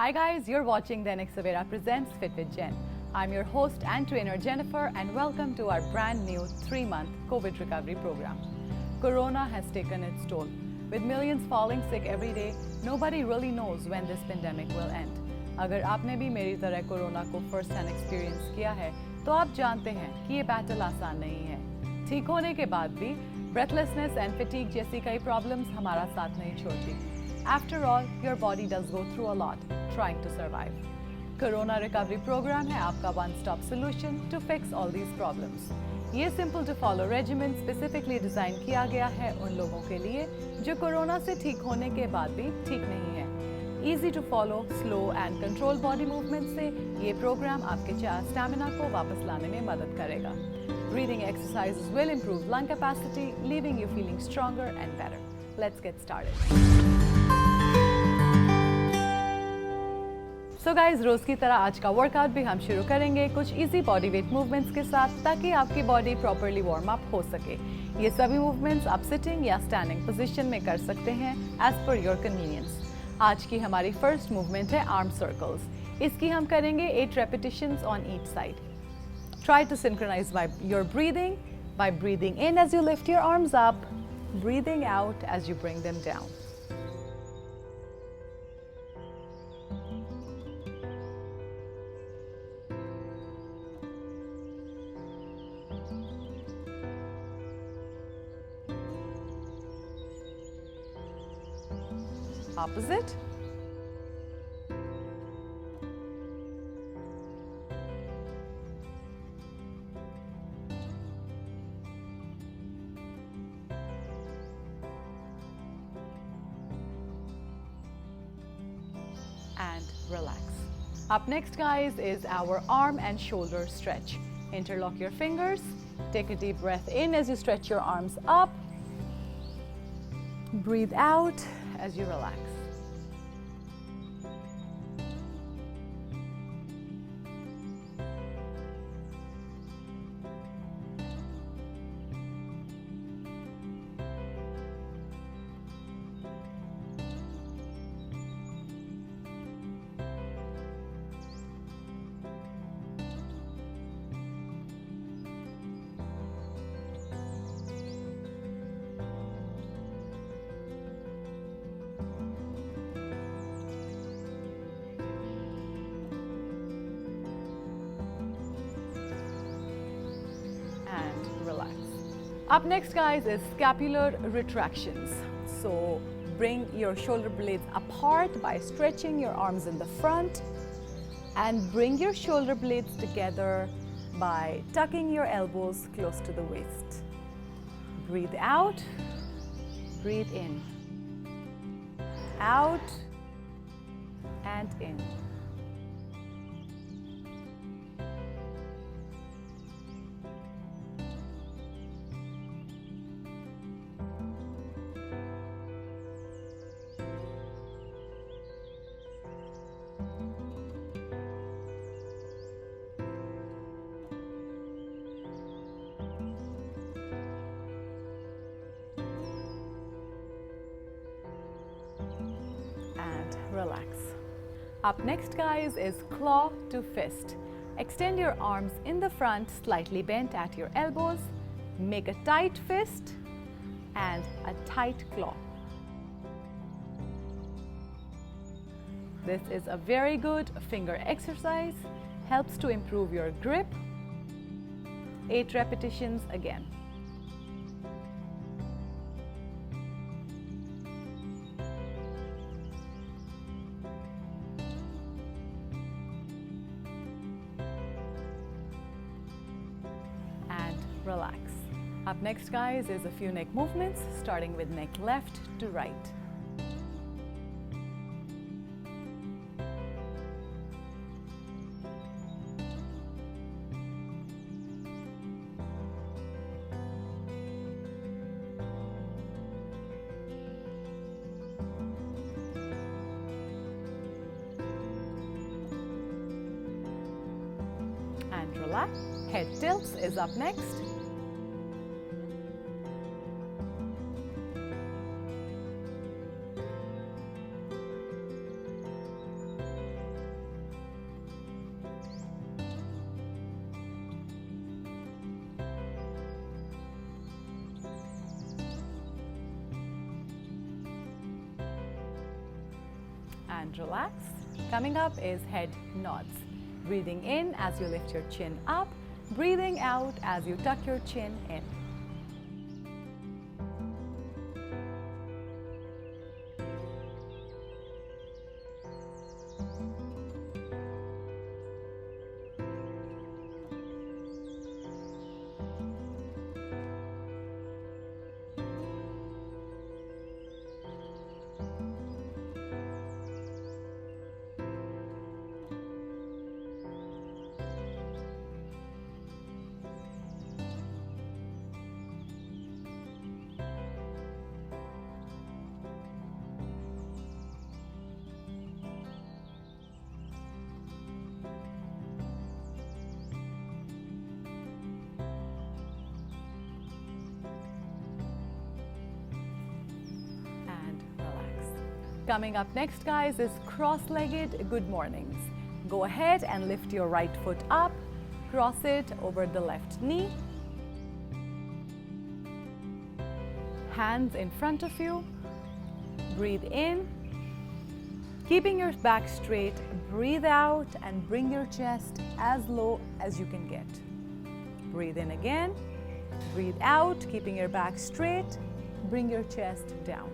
Hi guys, you're watching Dainik Savera Presents Fit with Jen. I'm your host and trainer Jennifer and welcome to our brand new 3-month COVID recovery program. Corona has taken its toll. With millions falling sick every day, nobody really knows when this pandemic will end. अगर आपने भी मेरी तरह corona को first hand experience किया है तो आप जानते हैं कि ये बैटल आसान नहीं है। ठीक होने के बाद भी ब्रेथलेसनेस एंड फटीग जैसी कई प्रॉब्लम्स हमारा साथ नहीं छोड़ती। After all, your body does go through a lot trying to survive. Corona Recovery Program है आपका one-stop solution to fix all these problems. ये simple to follow regimen specifically design किया गया है उन लोगों के लिए जो कोरोना से ठीक होने के बाद भी ठीक नहीं है। Easy to follow, slow and controlled body movement से ये प्रोग्राम आपके स्टैमिना को वापस लाने में मदद करेगा. Breathing exercises will improve lung capacity, leaving you feeling stronger and better. Let's get started. So guys, रोज की तरह आज का वर्कआउट भी हम शुरू करेंगे कुछ इजी बॉडी वेट मूवमेंट्स के साथ ताकि आपकी बॉडी प्रॉपर्ली वार्म अप हो सके. ये सभी मूवमेंट्स आप सिटिंग या स्टैंडिंग पोजीशन में कर सकते हैं एज पर योर कन्वीनियंस. आज की हमारी फर्स्ट मूवमेंट है आर्म सर्कल्स. इसकी हम करेंगे 8 repetitions on each side. Try to synchronize your breathing by breathing in as you lift your arms up, breathing out as you bring them down. Opposite. And relax. Up next guys is our arm and shoulder stretch. Interlock your fingers. Take a deep breath in as you stretch your arms up. Breathe out as you relax. Relax. Up next guys is scapular retractions. So bring your shoulder blades apart by stretching your arms in the front and bring your shoulder blades together by tucking your elbows close to the waist. Breathe out, breathe in, out and in. Relax. Up next guys is claw to fist. Extend your arms in the front, slightly bent at your elbows. Make a tight fist and a tight claw. This is a very good finger exercise. Helps to improve your grip. 8 repetitions again. Relax. Up next guys is a few neck movements starting with neck left to right. And relax. Head tilts is up next. and relax. Coming up is head nods. Breathing in as you lift your chin up, breathing out as you tuck your chin in. Coming up next, guys, is cross-legged good mornings. Go ahead and lift your right foot up, cross it over the left knee. Hands in front of you. Breathe in. Keeping your back straight, breathe out and bring your chest as low as you can get. Breathe in again. Breathe out, keeping your back straight. Bring your chest down.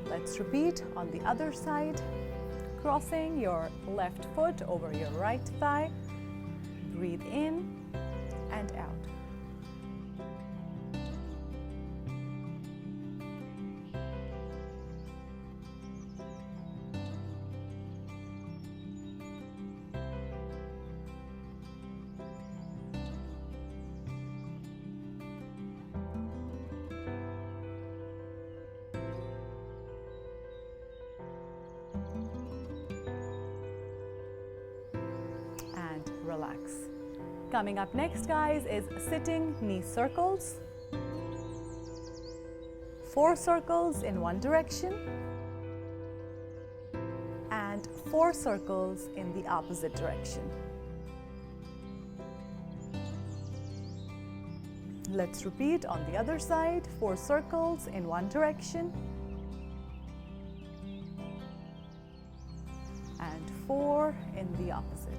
Let's repeat on the other side, crossing your left foot over your right thigh. Breathe in and out. Relax. Coming up next, guys, is sitting knee circles. 4 circles in one direction and 4 circles in the opposite direction. Let's repeat on the other side. 4 circles in one direction and 4 in the opposite.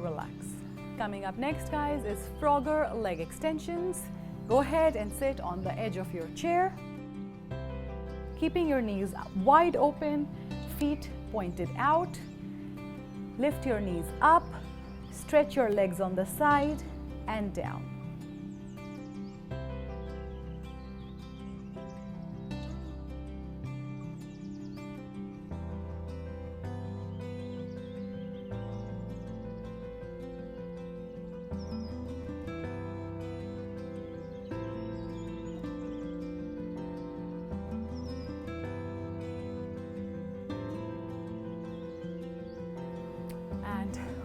Relax. Coming up next, guys, is Frogger leg extensions. Go ahead and sit on the edge of your chair, keeping your knees wide open, feet pointed out. Lift your knees up, stretch your legs on the side and down.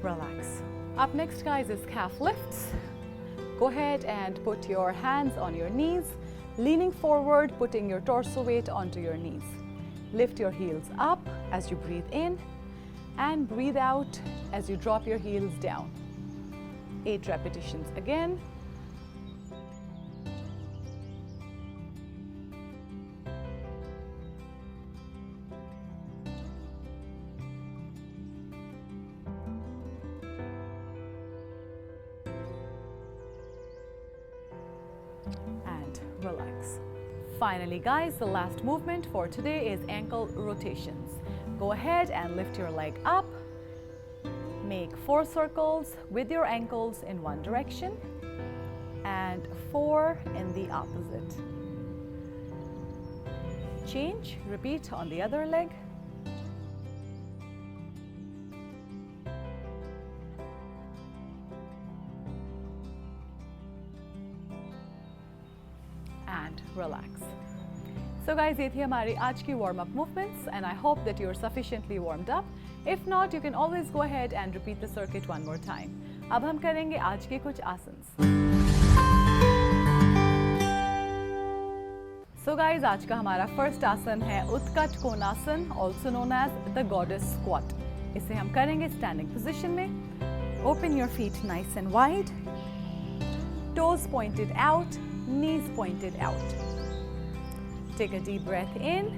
Relax. Up next, guys, is calf lifts. Go ahead and put your hands on your knees, leaning forward, putting your torso weight onto your knees. Lift your heels up as you breathe in and breathe out as you drop your heels down. 8 repetitions again. And relax. Finally, guys, the last movement for today is ankle rotations. Go ahead and lift your leg up. Make 4 circles with your ankles in one direction and 4 in the opposite. Change, repeat on the other leg. And relax. So guys, ये थी हमारी आज की warm up movements and I hope that you're sufficiently warmed up. If not, you can always go ahead and repeat the circuit one more time. अब हम करेंगे आज के कुछ आसन्स. So guys, आज का हमारा फर्स्ट आसन है उत्कट कोणासन, also known as the goddess squat. इसे हम करेंगे स्टैंडिंग पोजीशन में. Open your feet nice and wide. Toes pointed out, knees pointed out. Take a deep breath in.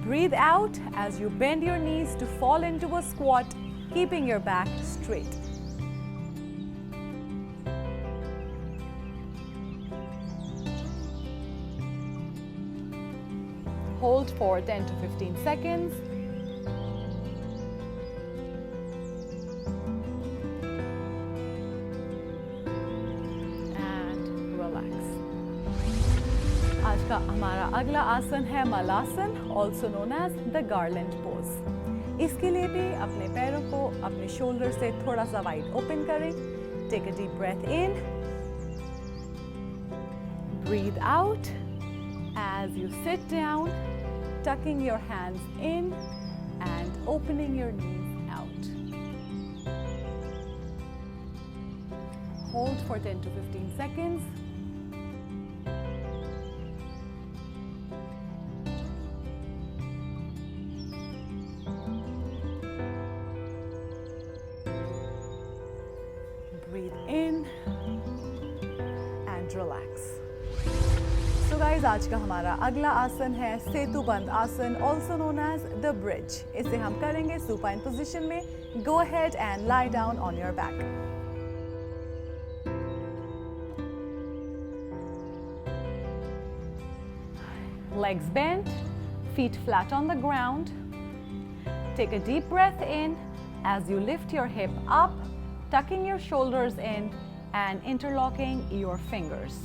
Breathe out as you bend your knees to fall into a squat, keeping your back straight. Hold for 10 to 15 seconds. And relax. आज का हमारा अगला आसन है malasana, also known as the garland pose. इसके लिए भी अपने पैरों को अपने शोल्डर से थोड़ा सा वाइड ओपन करें. Take a deep breath in. Breathe out as you sit down, tucking your hands in and opening your knees out. Hold for 10 to 15 seconds. Breathe in and relax. So guys, आज का हमारा अगला आसन है सेतुबंद आसन, also known as the bridge. इसे हम करेंगे supine position में. Go ahead and lie down on your back. Legs bent, feet flat on the ground. Take a deep breath in as you lift your hip up, tucking your shoulders in and interlocking your fingers.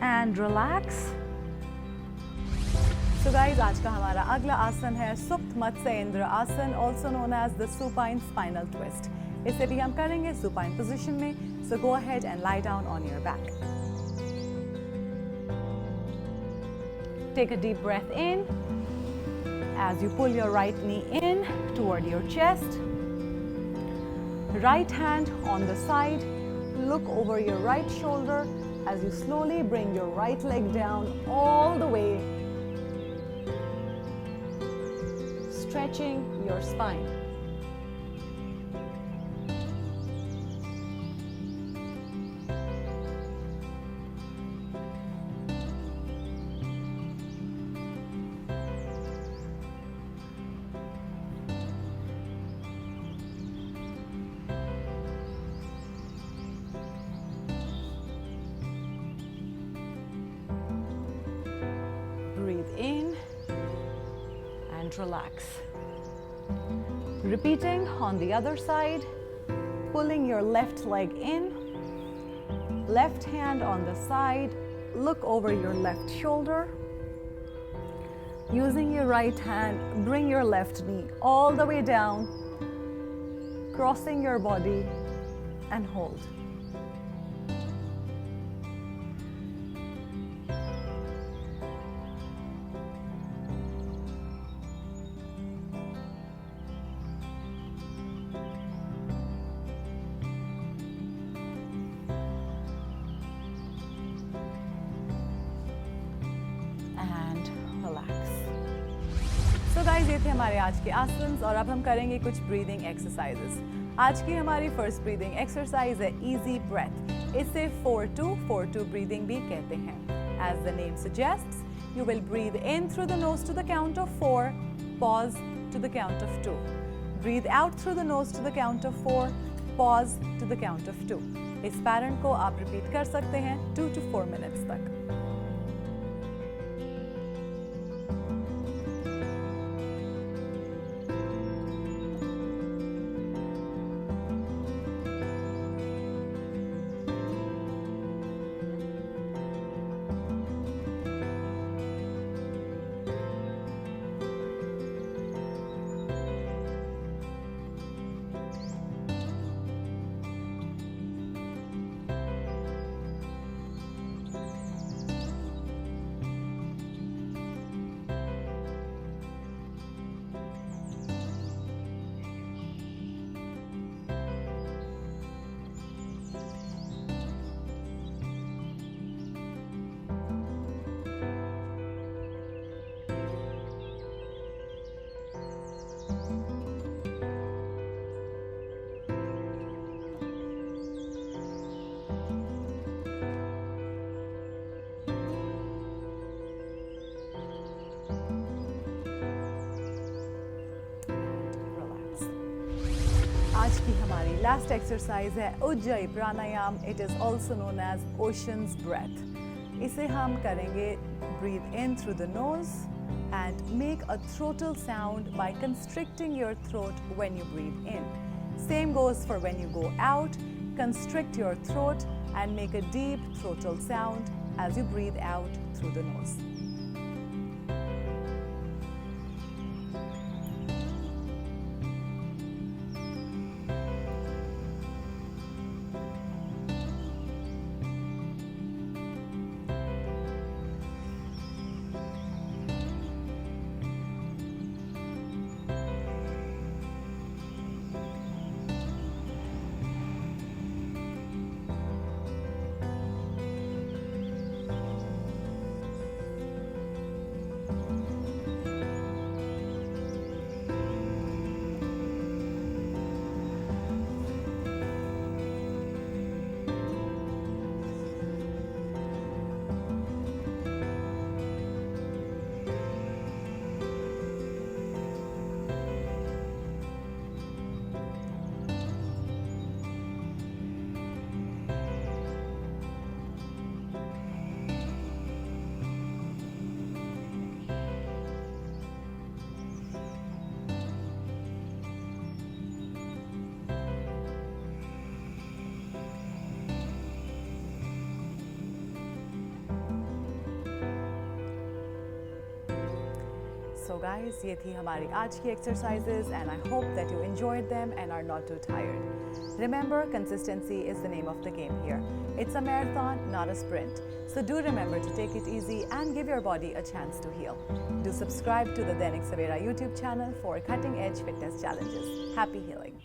And relax. So guys, आज का हमारा अगला आसन है सुप्त मत्स्येंद्र आसन, also known as the supine spinal twist. इसे भी हम करेंगे supine position में. So go ahead and lie down on your back. Take a deep breath in as you pull your right knee in toward your chest. Right hand on the side. Look over your right shoulder as you slowly bring your right leg down all the way, stretching your spine. Breathe in and relax. Repeating on the other side, pulling your left leg in, left hand on the side, look over your left shoulder. Using your right hand, bring your left knee all the way down, crossing your body and hold. So guys, ये थे हमारे आज के आसन्स और अब हम करेंगे कुछ ब्रीदिंग एक्सरसाइजेस. आज की हमारी फर्स्ट ब्रीदिंग एक्सरसाइज है इजी ब्रेथ. इसे 4-2-4-2 ब्रीदिंग भी कहते हैं. As the name suggests, you will breathe in through the nose to the count of 4, pause to the count of 2. Breathe out through the nose to the count of 4, pause to the count of 2. इस pattern को आप repeat कर सकते हैं 2 to 4 minutes तक. Last exercise है Ujjayi pranayama. It is also known as ocean's breath. इसे हम करेंगे breathe in through the nose and make a throatal sound by constricting your throat when you breathe in. Same goes for when you go out. Constrict your throat and make a deep throatal sound as you breathe out through the nose. So guys, ये थी हमारी आज की exercises and I hope that you enjoyed them and are not too tired. Remember, consistency is the name of the game here. It's a marathon, not a sprint. So do remember to take it easy and give your body a chance to heal. Do subscribe to the Dainik Savera YouTube channel for cutting edge fitness challenges. Happy healing.